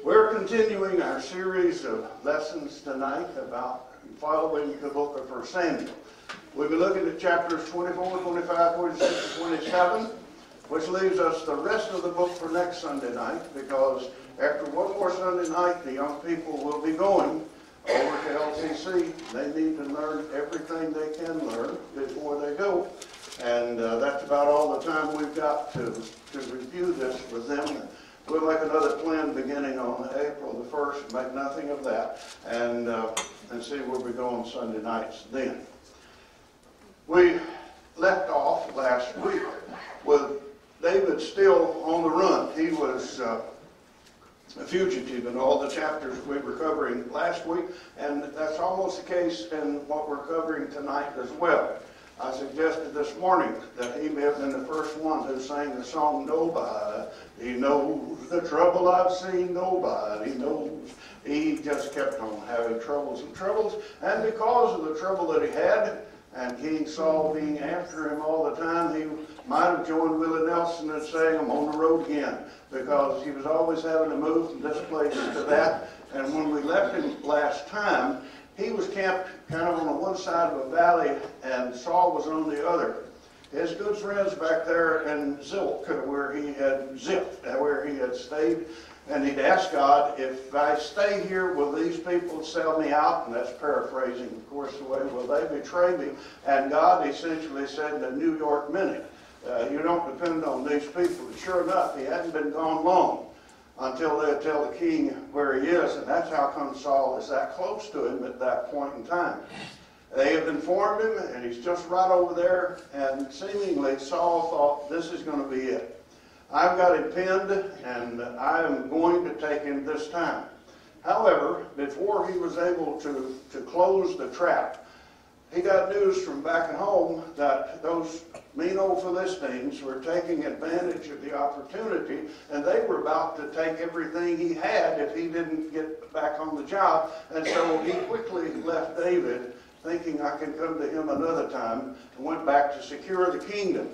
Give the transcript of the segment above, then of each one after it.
We're continuing our series of lessons tonight about following the book of 1 Samuel. We'll be looking at chapters 24, 25, 26, and 27, which leaves us the rest of the book for next Sunday night, because after one more Sunday night, the young people will be going over to LTC. They need to learn everything they can learn before they go. And that's about all the time we've got to review this with them. We'll make another plan beginning on April the 1st, make nothing of that, and see where we go on Sunday nights then. We left off last week with David still on the run. He was a fugitive in all the chapters we were covering last week, and that's almost the case in what we're covering tonight as well. I suggested this morning that he may have been the first one who sang the song, "Nobody knows the trouble I've seen, nobody knows." He just kept on having troubles and troubles, and because of the trouble that he had, and King Saul being after him all the time, he might have joined Willie Nelson in saying, "I'm on the road again," because he was always having to move from this place to that. And when we left him last time, he was camped kind of on the one side of a valley, and Saul was on the other. His good friends back there in Zilk, where he had stayed, and he'd asked God, "If I stay here, will these people sell me out?" And that's paraphrasing, of course, the way, "Will they betray me?" And God essentially said in the New York Minute, "You don't depend on these people." And sure enough, he hadn't been gone long until they tell the king where he is, and that's how come Saul is that close to him at that point in time. They have informed him, and he's just right over there, and seemingly Saul thought, this is going to be it. I've got him pinned, and I am going to take him this time. However, before he was able to close the trap, he got news from back at home that those mean old Philistines were taking advantage of the opportunity, and they were about to take everything he had if he didn't get back on the job. And so he quickly left David, thinking, I can come to him another time, and went back to secure the kingdom.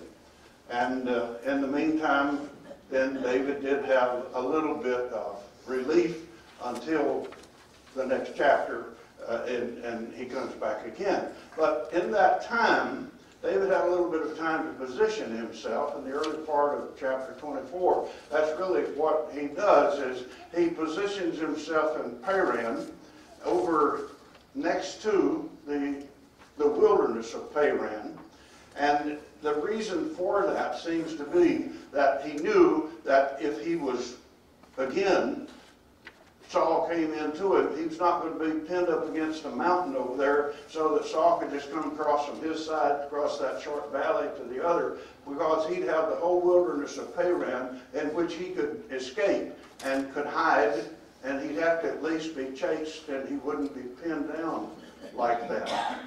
And in the meantime, then David did have a little bit of relief until the next chapter, and he comes back again. But in that time, David had a little bit of time to position himself in the early part of chapter 24. That's really what he does, is he positions himself in Paran, over next to the wilderness of Paran. And the reason for that seems to be that he knew that if he was, again, Saul came into it, he was not going to be pinned up against a mountain over there so that Saul could just come across from his side, across that short valley to the other, because he'd have the whole wilderness of Paran in which he could escape and could hide, and he'd have to at least be chased, and he wouldn't be pinned down like that.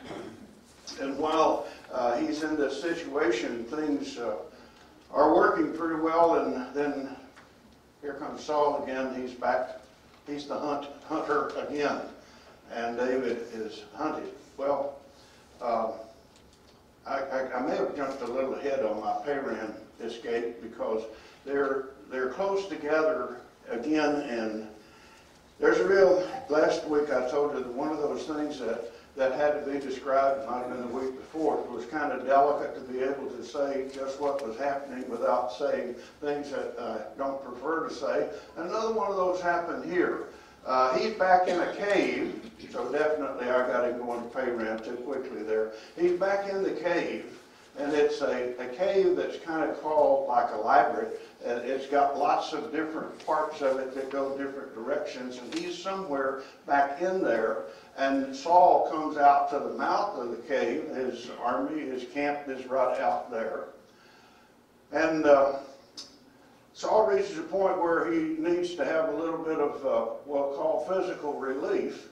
And while he's in this situation, things are working pretty well, and then here comes Saul again. He's back. He's the hunter again, and David is hunted. Well, I may have jumped a little ahead on my Paran escape, because they're close together again, and there's a real. Last week I told you that one of those things that had to be described, might have been the week before. It was kind of delicate to be able to say just what was happening without saying things that I don't prefer to say. Another one of those happened here. He's back in a cave, so definitely I got him going to Paran too quickly there. He's back in the cave, and it's a cave that's kind of called like a labyrinth. And it's got lots of different parts of it that go different directions, and he's somewhere back in there. And Saul comes out to the mouth of the cave. His army, his camp is right out there. And Saul reaches a point where he needs to have a little bit of what we'll call physical relief.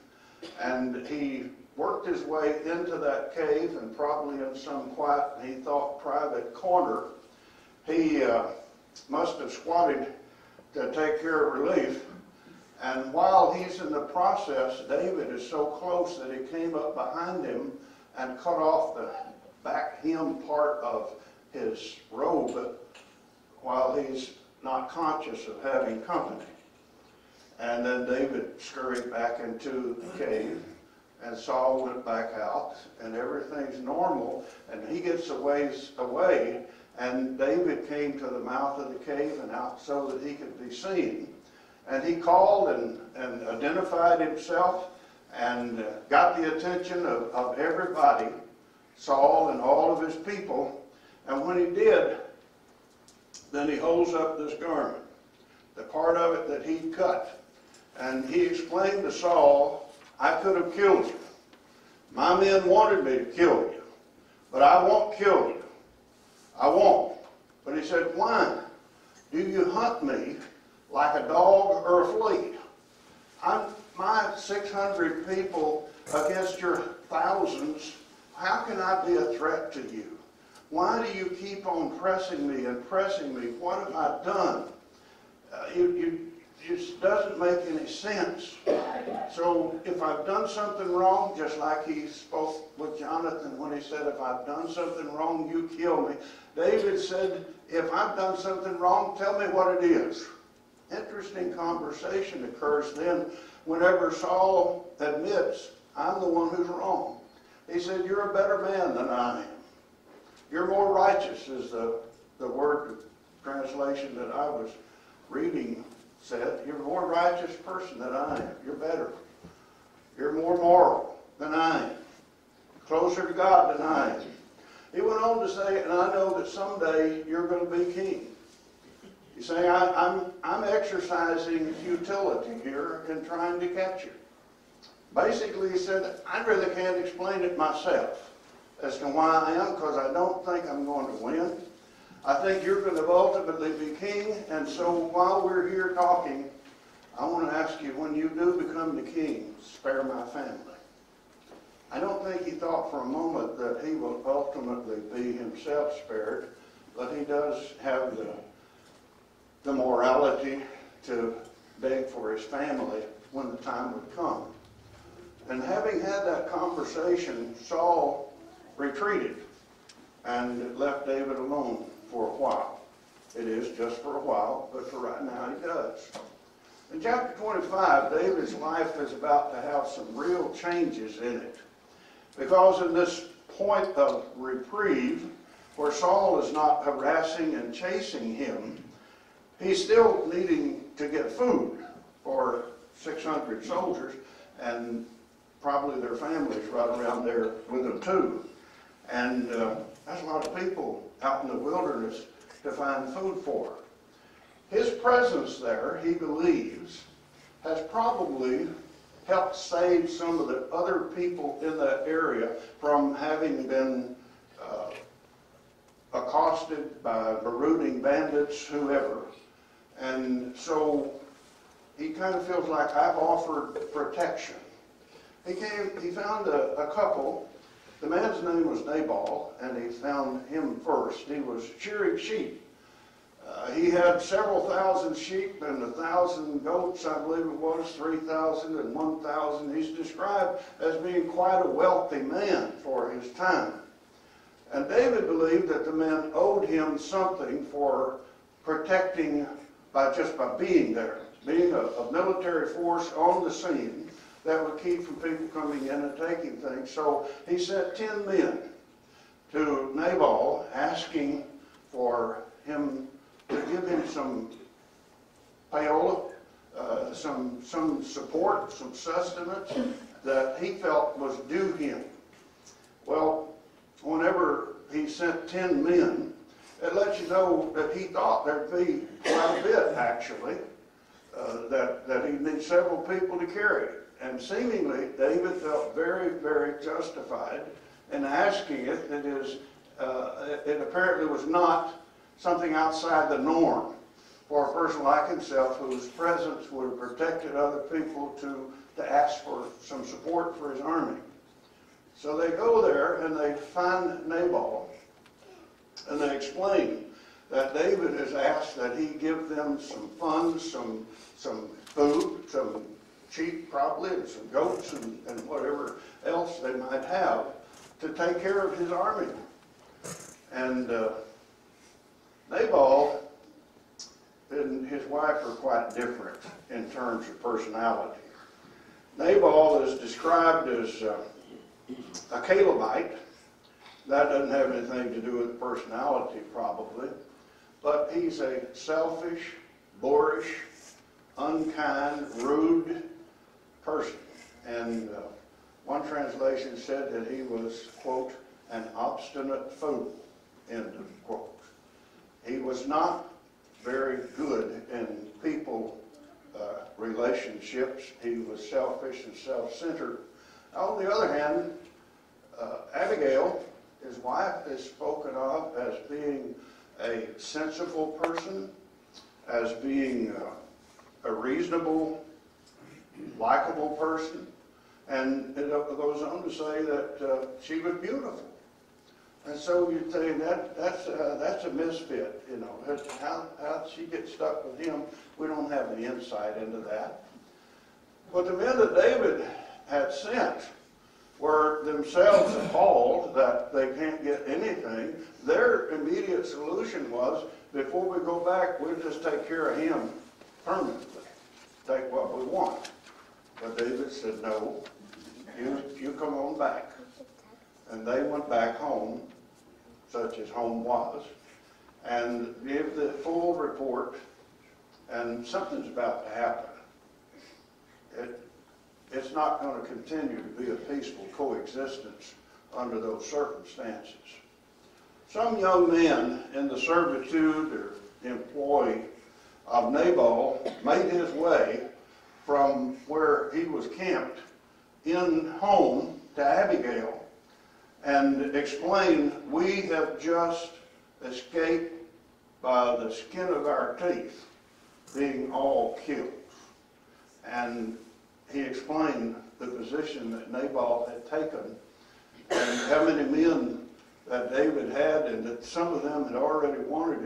And he worked his way into that cave, and probably in some quiet, he thought, private corner, he must have squatted to take care of relief. And while he's in the process, David is so close that he came up behind him and cut off the back hem part of his robe while he's not conscious of having company. And then David scurried back into the cave, and Saul went back out, and everything's normal, and he gets a ways away, and David came to the mouth of the cave and out so that he could be seen. And he called and identified himself and got the attention of everybody, Saul and all of his people. And when he did, then he holds up this garment, the part of it that he cut. And he explained to Saul, I could have killed you. My men wanted me to kill you, but I won't kill you. I won't. But he said, why do you hunt me like a dog or a flea? My 600 people against your thousands, how can I be a threat to you? Why do you keep on pressing me and pressing me? What have I done? It just doesn't make any sense. So if I've done something wrong, just like he spoke with Jonathan when he said, if I've done something wrong, you kill me. David said, if I've done something wrong, tell me what it is. Interesting conversation occurs then whenever Saul admits, I'm the one who's wrong. He said, you're a better man than I am. You're more righteous, is the word translation that I was reading said. You're a more righteous person than I am. You're better. You're more moral than I am. Closer to God than I am. He went on to say, and I know that someday you're going to be king. He's saying, I'm exercising futility here in trying to catch you. Basically, he said, I really can't explain it myself as to why I am, because I don't think I'm going to win. I think you're going to ultimately be king, and so while we're here talking, I want to ask you, when you do become the king, spare my family. I don't think he thought for a moment that he will ultimately be himself spared, but he does have the morality to beg for his family when the time would come. And having had that conversation, Saul retreated and left David alone for a while. It is just for a while, but for right now he does. In chapter 25, David's life is about to have some real changes in it. Because in this point of reprieve, where Saul is not harassing and chasing him, he's still needing to get food for 600 soldiers, and probably their families right around there with them too. And that's a lot of people out in the wilderness to find food for. His presence there, he believes, has probably helped save some of the other people in that area from having been accosted by marauding bandits, whoever. And so he kind of feels like, I've offered protection. He found a couple. The man's name was Nabal, and he found him first. He was shearing sheep. He had several thousand sheep and 1,000 goats, I believe it was, 3,000 and 1,000. He's described as being quite a wealthy man for his time. And David believed that the men owed him something for protecting just by being there, being a military force on the scene that would keep from people coming in and taking things. So he sent 10 men to Nabal asking for him to give him some payola, some support, some sustenance that he felt was due him. Well, whenever he sent 10 men, it lets you know that he thought there'd be quite a bit, actually, that he'd need several people to carry it. And seemingly, David felt very, very justified in asking it. That is, it apparently was not something outside the norm for a person like himself whose presence would have protected other people to ask for some support for his army. So they go there and they find Nabal and they explain that David has asked that he give them some funds, some food, some sheep probably, and some goats and whatever else they might have to take care of his army. And Nabal and his wife are quite different in terms of personality. Nabal is described as a Calebite. That doesn't have anything to do with personality, probably. But he's a selfish, boorish, unkind, rude person. And one translation said that he was, quote, an obstinate fool, end of quote. He was not very good in people relationships. He was selfish and self-centered. On the other hand, Abigail, his wife, is spoken of as being a sensible person, as being a reasonable, likable person, and it goes on to say that she was beautiful. And so you'd say that's a misfit, you know. How she get stuck with him, we don't have any insight into that. But the men that David had sent were themselves appalled that they can't get anything. Their immediate solution was, before we go back, we'll just take care of him permanently, take what we want. But David said, no, you come on back. And they went back home, such as home was, and gave the full report, and something's about to happen. It's not going to continue to be a peaceful coexistence under those circumstances. Some young men in the servitude or employ of Nabal made his way from where he was camped in home to Abigail and explained, we have just escaped by the skin of our teeth being all killed. And he explained the position that Nabal had taken and how many men that David had, and that some of them had already wanted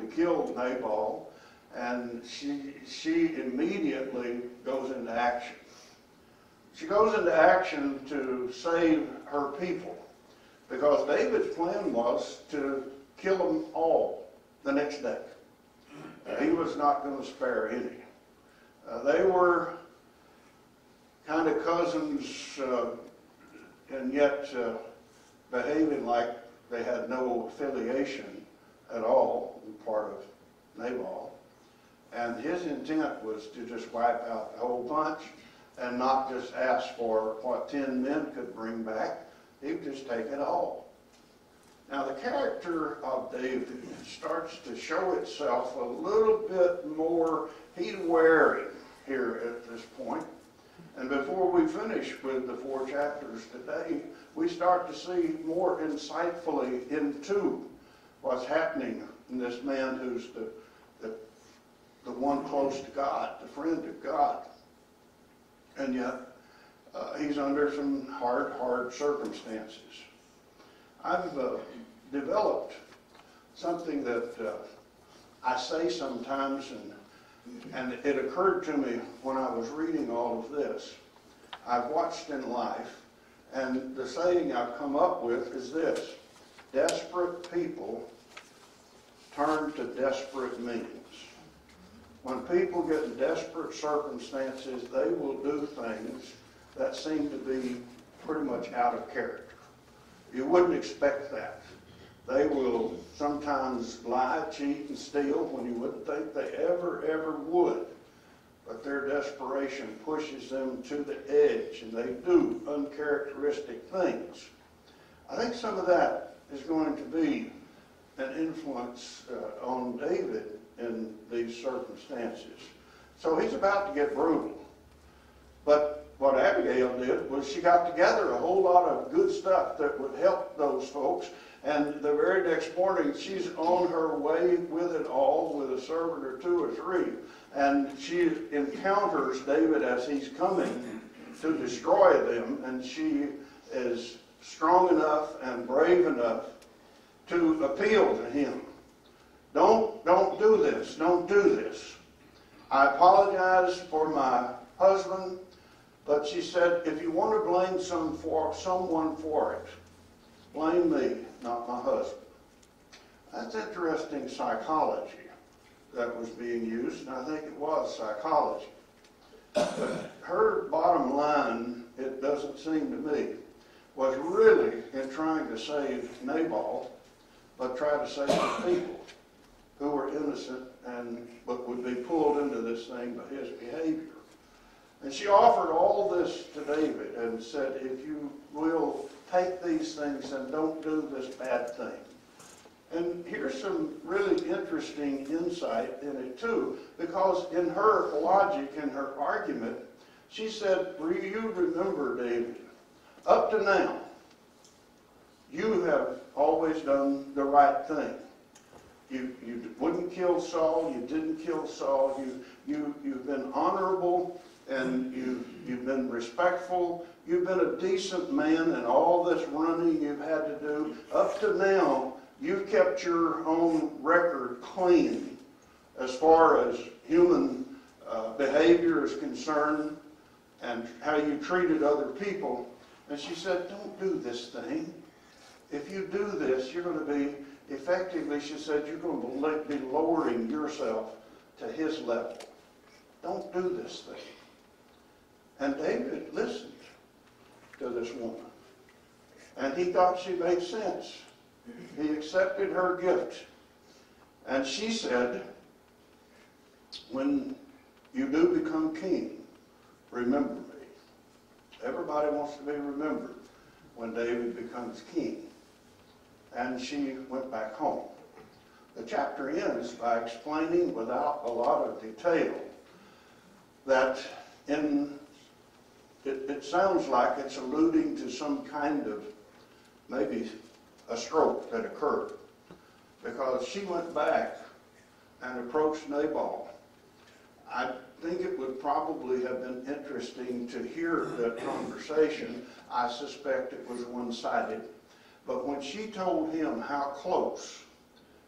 to kill Nabal, and she immediately goes into action. She goes into action to save her people, because David's plan was to kill them all the next day. He was not going to spare any. They were kind of cousins, and yet behaving like they had no affiliation at all, part of Nabal. And his intent was to just wipe out the whole bunch and not just ask for what 10 men could bring back. He would just take it all. Now the character of David starts to show itself a little bit more. He's wary here at this point. And before we finish with the 4 chapters today, we start to see more insightfully into what's happening in this man who's the one close to God, the friend of God. And yet, he's under some hard circumstances. I've developed something that I say sometimes, and it occurred to me when I was reading all of this. I've watched in life, and the saying I've come up with is this: desperate people turn to desperate means. When people get in desperate circumstances, they will do things that seem to be pretty much out of character. You wouldn't expect that. They will sometimes lie, cheat, and steal when you wouldn't think they ever would. But their desperation pushes them to the edge, and they do uncharacteristic things. I think some of that is going to be an influence on David in these circumstances. So he's about to get brutal. But what Abigail did was she got together a whole lot of good stuff that would help those folks. And the very next morning, she's on her way with it all, with a servant or 2 or 3. And she encounters David as he's coming to destroy them. And she is strong enough and brave enough to appeal to him. Don't do this. Don't do this. I apologize for my husband, but she said, if you want to blame someone for it, blame me, not my husband. That's interesting psychology, that was being used, and I think it was psychology. But her bottom line, it doesn't seem to me, was really in trying to save Nabal, but try to save the people who were innocent but would be pulled into this thing by his behavior. And she offered all this to David and said, if you will take these things and don't do this bad thing. And here's some really interesting insight in it too, because in her logic, in her argument, she said, you remember, David, up to now, you have always done the right thing. You wouldn't kill Saul, you didn't kill Saul, you've been honorable, and you've been respectful, you've been a decent man, and all this running you've had to do, up to now, you've kept your own record clean as far as human behavior is concerned and how you treated other people. And she said, don't do this thing. If you do this, you're going to be, effectively, she said, you're going to be lowering yourself to his level. Don't do this thing. And David listened to this woman. And he thought she made sense. He accepted her gift. And she said, when you do become king, remember me. Everybody wants to be remembered when David becomes king. And she went back home. The chapter ends by explaining without a lot of detail that it sounds like it's alluding to some kind of maybe a stroke that occurred, because she went back and approached Nabal. I think it would probably have been interesting to hear that conversation. I suspect it was one-sided. But when she told him how close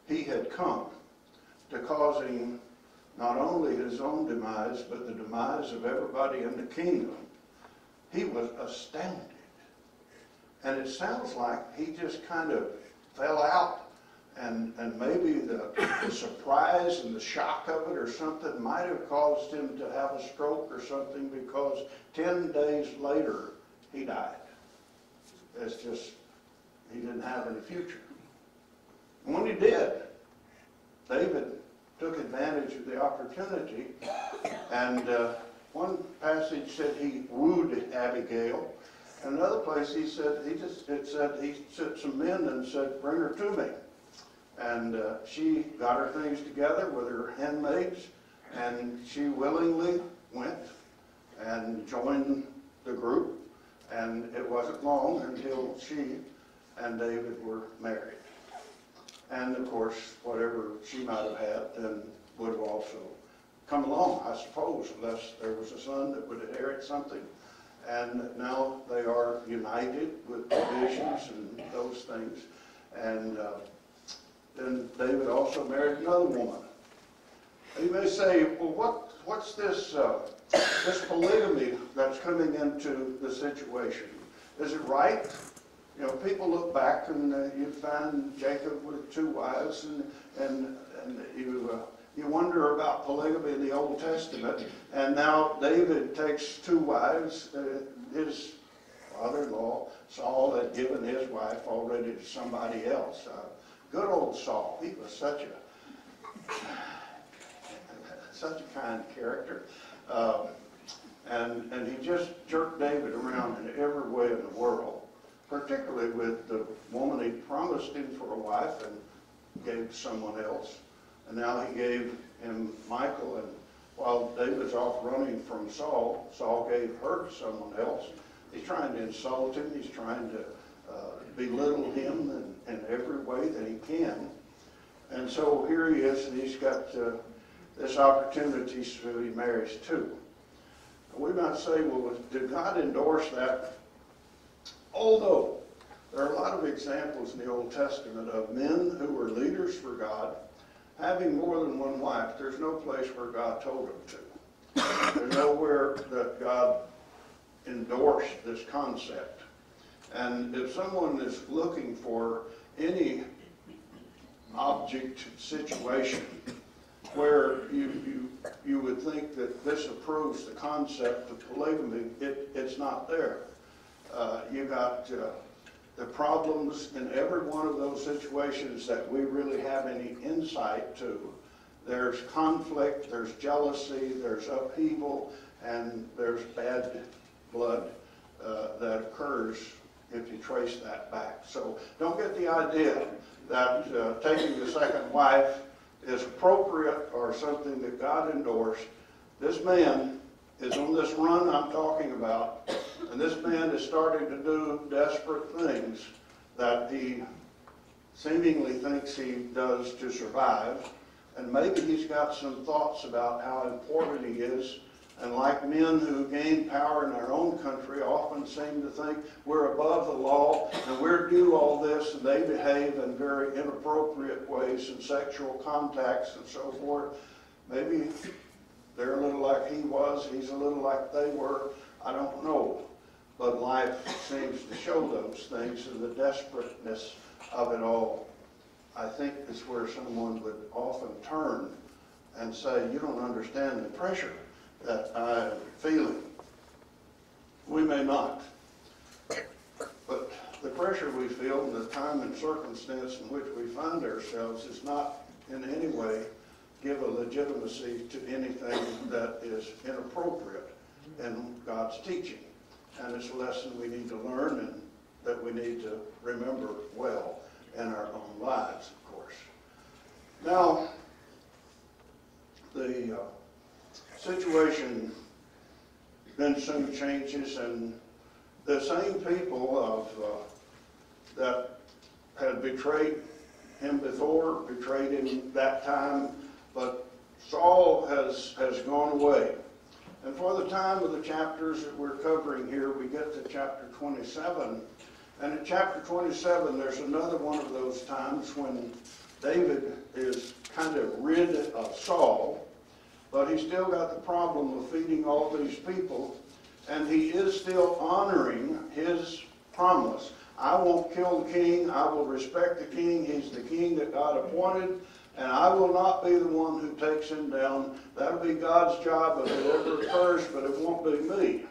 he had come to causing not only his own demise, but the demise of everybody in the kingdom, he was astounded. And it sounds like he just kind of fell out, and maybe the surprise and the shock of it or something might have caused him to have a stroke or something, because 10 days later he died. It's just, he didn't have any future. And when he did, David took advantage of the opportunity, and one passage said he wooed Abigail. And another place he said, he sent some men and said, bring her to me. And she got her things together with her handmaids, and she willingly went and joined the group. And it wasn't long until she and David were married. And of course, whatever she might have had then would have also come along, I suppose, unless there was a son that would inherit something. And now they are united with divisions and those things. And then David also married another woman. You may say, well, what's this polygamy that's coming into the situation? Is it right? You know, people look back and you find Jacob with 2 wives, and you wonder about polygamy in the Old Testament. And now David takes 2 wives. His father-in-law, Saul, had given his wife already to somebody else. Good old Saul. He was such a kind character. And he just jerked David around in every way in the world, particularly with the woman he promised him for a wife and gave to someone else. And now he gave him Michal, and while David's off running from Saul, Saul gave her to someone else. He's trying to insult him. He's trying to belittle him in every way that he can. And so here he is, and he's got this opportunity, so he marries 2. We might say, well, did God endorse that? Although there are a lot of examples in the Old Testament of men who were leaders for God having more than 1 wife. There's no place where God told them to. There's nowhere that God endorsed this concept. And if someone is looking for any object situation where you would think that this approves the concept of polygamy. It's not there. You got the problems in every one of those situations that we really have any insight to. There's conflict, there's jealousy, there's upheaval, and there's bad blood that occurs if you trace that back. So don't get the idea that taking the second wife is appropriate or something that God endorsed. This man is on this run I'm talking about, and this man is starting to do desperate things that he seemingly thinks he does to survive. And maybe he's got some thoughts about how important he is. And like men who gain power in our own country often seem to think we're above the law and we're due all this, and they behave in very inappropriate ways and sexual contacts and so forth. Maybe they're a little like he was, he's a little like they were, I don't know. But life seems to show those things and the desperateness of it all. I think is where someone would often turn and say, you don't understand the pressure that I am feeling. We may not. But the pressure we feel and the time and circumstance in which we find ourselves is not in any way give a legitimacy to anything that is inappropriate in God's teaching. And it's a lesson we need to learn and that we need to remember well in our own lives, of course. Now, the situation then soon changes, and the same people that had betrayed him before, betrayed him that time, but Saul has gone away. And for the time of the chapters that we're covering here, we get to chapter 27. And in chapter 27, there's another one of those times when David is kind of rid of Saul, but he's still got the problem of feeding all these people, and he is still honoring his promise. I won't kill the king. I will respect the king. He's the king that God appointed, and I will not be the one who takes him down. That'll be God's job if it ever occurs, but it won't be me.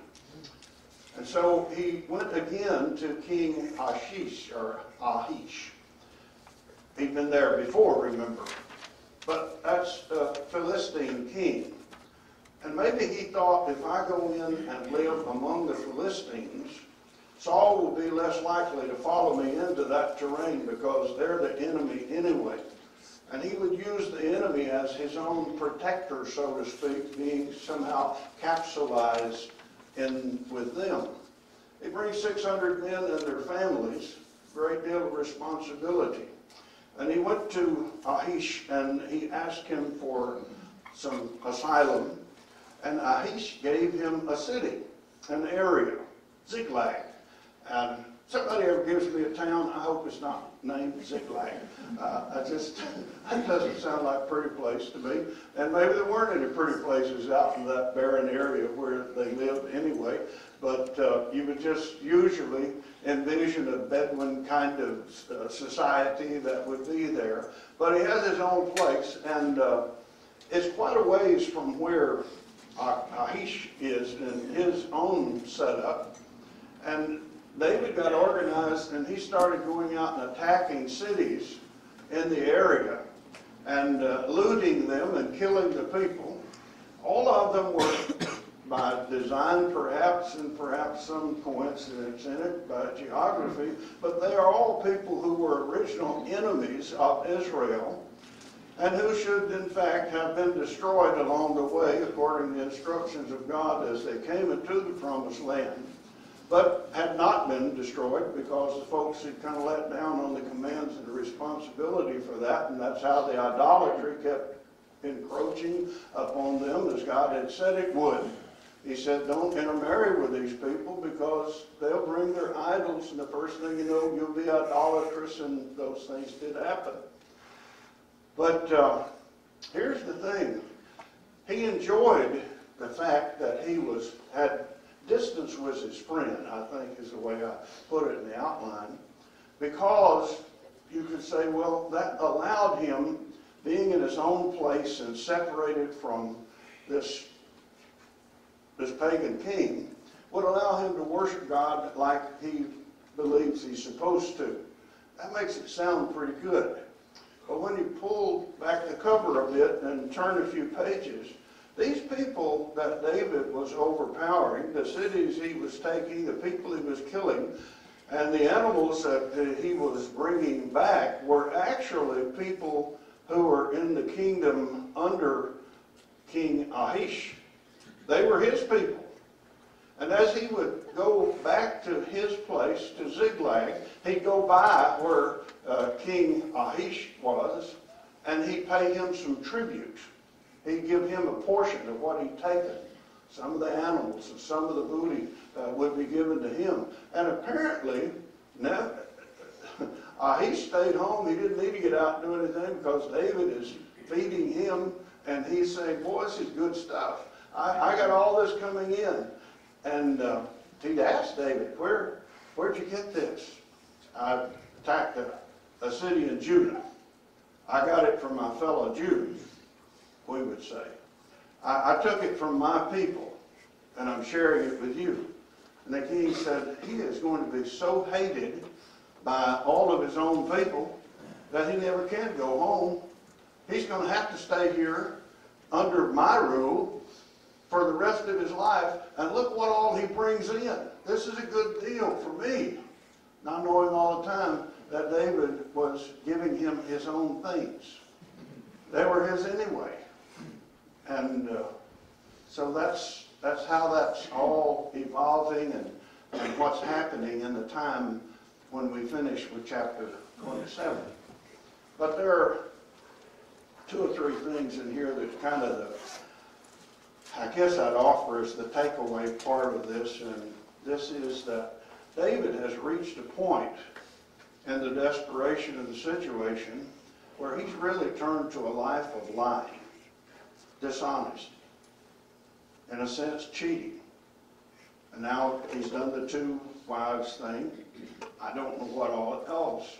And so he went again to King Achish. He'd been there before, remember. But that's a Philistine king. And maybe he thought, if I go in and live among the Philistines, Saul will be less likely to follow me into that terrain because they're the enemy anyway. And he would use the enemy as his own protector, so to speak, being somehow capsulized in with them. He brings 600 men and their families, a great deal of responsibility. And he went to Achish and he asked him for some asylum. And Achish gave him a city, an area, Ziklag. And somebody ever gives me a town, I hope it's not named Ziklag. That doesn't sound like a pretty place to me. And maybe there weren't any pretty places out in that barren area where they lived anyway. But you would just usually envision a Bedouin kind of society that would be there. But he has his own place, and it's quite a ways from where Achish is in his own setup. And David got organized, and he started going out and attacking cities in the area and looting them and killing the people. All of them were by design perhaps, and perhaps some coincidence in it by geography, but they are all people who were original enemies of Israel and who should in fact have been destroyed along the way according to the instructions of God as they came into the promised land, but had not been destroyed because the folks had kind of let down on the commands and the responsibility for that, and that's how the idolatry kept encroaching upon them as God had said it would. He said, don't intermarry with these people because they'll bring their idols, and the first thing you know, you'll be idolatrous, and those things did happen. But here's the thing. He enjoyed the fact that he had distance was his friend, I think is the way I put it in the outline, because you could say, well, that allowed him being in his own place and separated from this pagan king, would allow him to worship God like he believes he's supposed to. That makes it sound pretty good. But when you pull back the cover a bit and turn a few pages, these people that David was overpowering, the cities he was taking, the people he was killing, and the animals that he was bringing back were actually people who were in the kingdom under King Ahish. They were his people. And as he would go back to his place, to Ziklag, he'd go by where King Ahish was, and he'd pay him some tribute. He'd give him a portion of what he'd taken. Some of the animals and some of the booty would be given to him. And apparently, now, Ahish stayed home. He didn't need to get out and do anything because David is feeding him, and he's saying, boy, this is good stuff. I got all this coming in. And he'd asked David, where'd you get this? I attacked a city in Judah. I got it from my fellow Jews, we would say. I took it from my people, and I'm sharing it with you. And the king said, he is going to be so hated by all of his own people that he never can go home. He's going to have to stay here under my rule for the rest of his life, and look what all he brings in. This is a good deal for me, not knowing all the time that David was giving him his own things. They were his anyway. And so that's how that's all evolving and what's happening in the time when we finish with chapter 27. But there are two or three things in here that kind of I guess I'd offer as the takeaway part of this, and this is that David has reached a point in the desperation of the situation where he's really turned to a life of lying, dishonesty, in a sense cheating. And now he's done the two wives thing. I don't know what all else.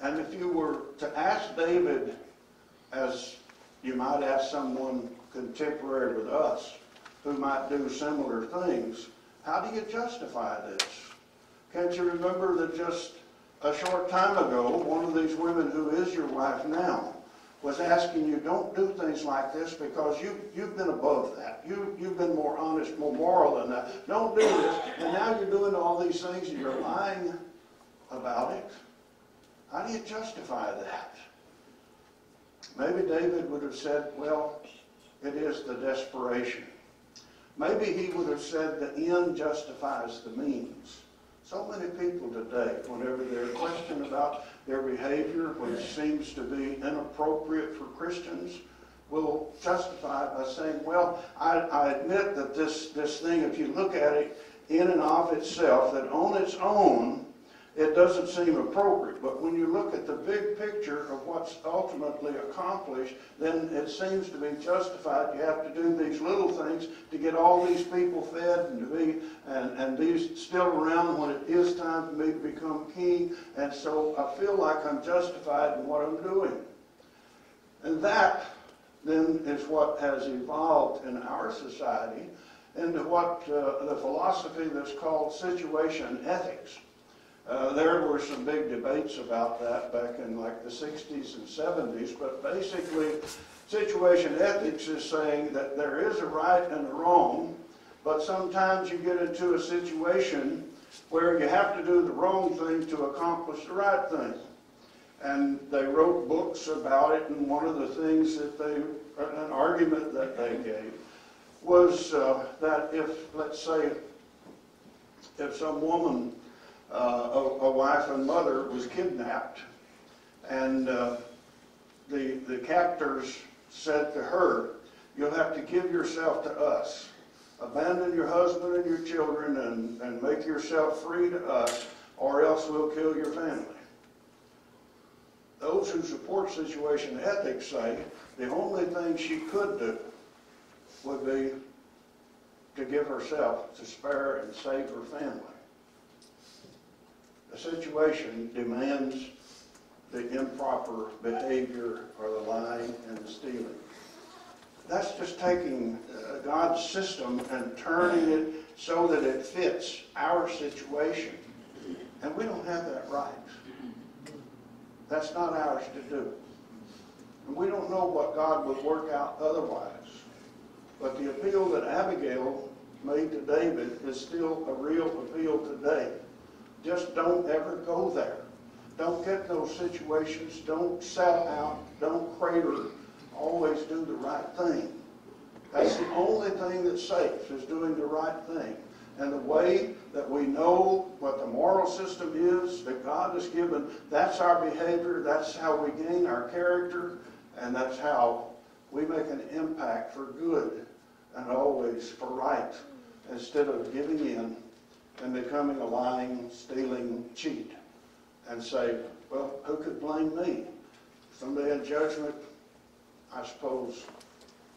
And if you were to ask David, as you might ask someone contemporary with us who might do similar things, how do you justify this? Can't you remember that just a short time ago, one of these women who is your wife now was asking you, don't do things like this because you've been above that. You've been more honest, more moral than that. Don't do this. And now you're doing all these things and you're lying about it. How do you justify that? Maybe David would have said, well, it is the desperation. Maybe he would have said the end justifies the means. So many people today, whenever they're questioned about their behavior, which seems to be inappropriate for Christians, will justify by saying, well, I admit that this thing, if you look at it in and of itself, that on its own, it doesn't seem appropriate. But when you look at the big picture of what's ultimately accomplished, then it seems to be justified. You have to do these little things to get all these people fed and to be still around when it is time for me to become king. And so I feel like I'm justified in what I'm doing. And that then is what has evolved in our society into what the philosophy that's called situation ethics. There were some big debates about that back in like the 60s and 70s, but basically situation ethics is saying that there is a right and a wrong, but sometimes you get into a situation where you have to do the wrong thing to accomplish the right thing. And they wrote books about it, and one of the things that an argument that they gave was that if, let's say, if some woman, a wife and mother, was kidnapped, and the captors said to her, you'll have to give yourself to us. Abandon your husband and your children and make yourself free to us, or else we'll kill your family. Those who support situation ethics say the only thing she could do would be to give herself to spare and save her family. The situation demands the improper behavior or the lying and the stealing. That's just taking God's system and turning it so that it fits our situation. And we don't have that right. That's not ours to do. And we don't know what God would work out otherwise. But the appeal that Abigail made to David is still a real appeal today. Just don't ever go there. Don't get in those situations. Don't sell out. Don't crater. Always do the right thing. That's the only thing that's safe, is doing the right thing. And the way that we know what the moral system is that God has given, that's our behavior, that's how we gain our character, and that's how we make an impact for good and always for right, instead of giving in and becoming a lying, stealing cheat and say, well, who could blame me? Someday in judgment, I suppose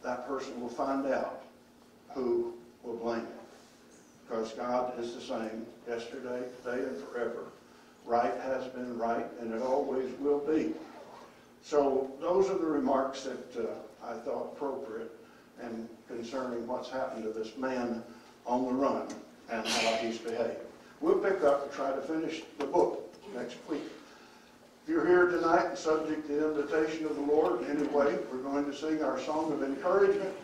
that person will find out who will blame him. Because God is the same yesterday, today, and forever. Right has been right, and it always will be. So those are the remarks that I thought appropriate and concerning what's happened to this man on the run and how he's behaved. We'll pick up and try to finish the book next week. If you're here tonight subject to the invitation of the Lord in any way, we're going to sing our song of encouragement.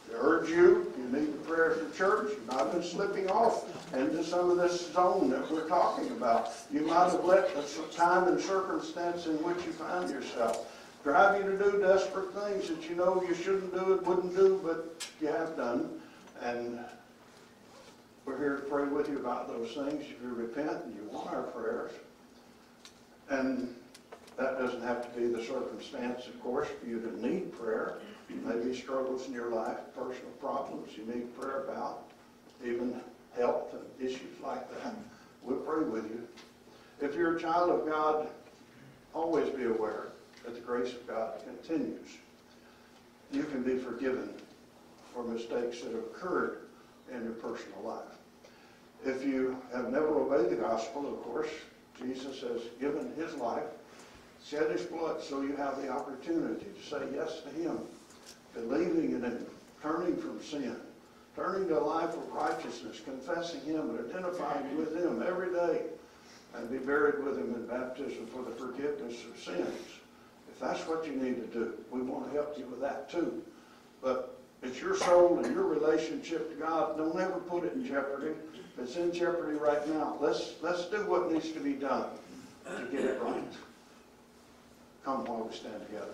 To urge you, you need the prayer for church. You might have been slipping off into some of this zone that we're talking about. You might have let the time and circumstance in which you find yourself drive you to do desperate things that you know you shouldn't do and wouldn't do, but you have done. And we're here to pray with you about those things. If you repent and you want our prayers. And that doesn't have to be the circumstance, of course, for you to need prayer. Maybe struggles in your life, personal problems you need prayer about, even health and issues like that. We'll pray with you. If you're a child of God, always be aware that the grace of God continues. You can be forgiven for mistakes that have occurred in your personal life. If you have never obeyed the gospel, of course, Jesus has given his life, shed his blood, so you have the opportunity to say yes to him, believing in him, turning from sin, turning to a life of righteousness, confessing him and identifying with him every day, and be buried with him in baptism for the forgiveness of sins. If that's what you need to do, we want to help you with that too. But it's your soul and your relationship to God. Don't ever put it in jeopardy. If it's in jeopardy right now, let's do what needs to be done to get it right. Come while we stand together.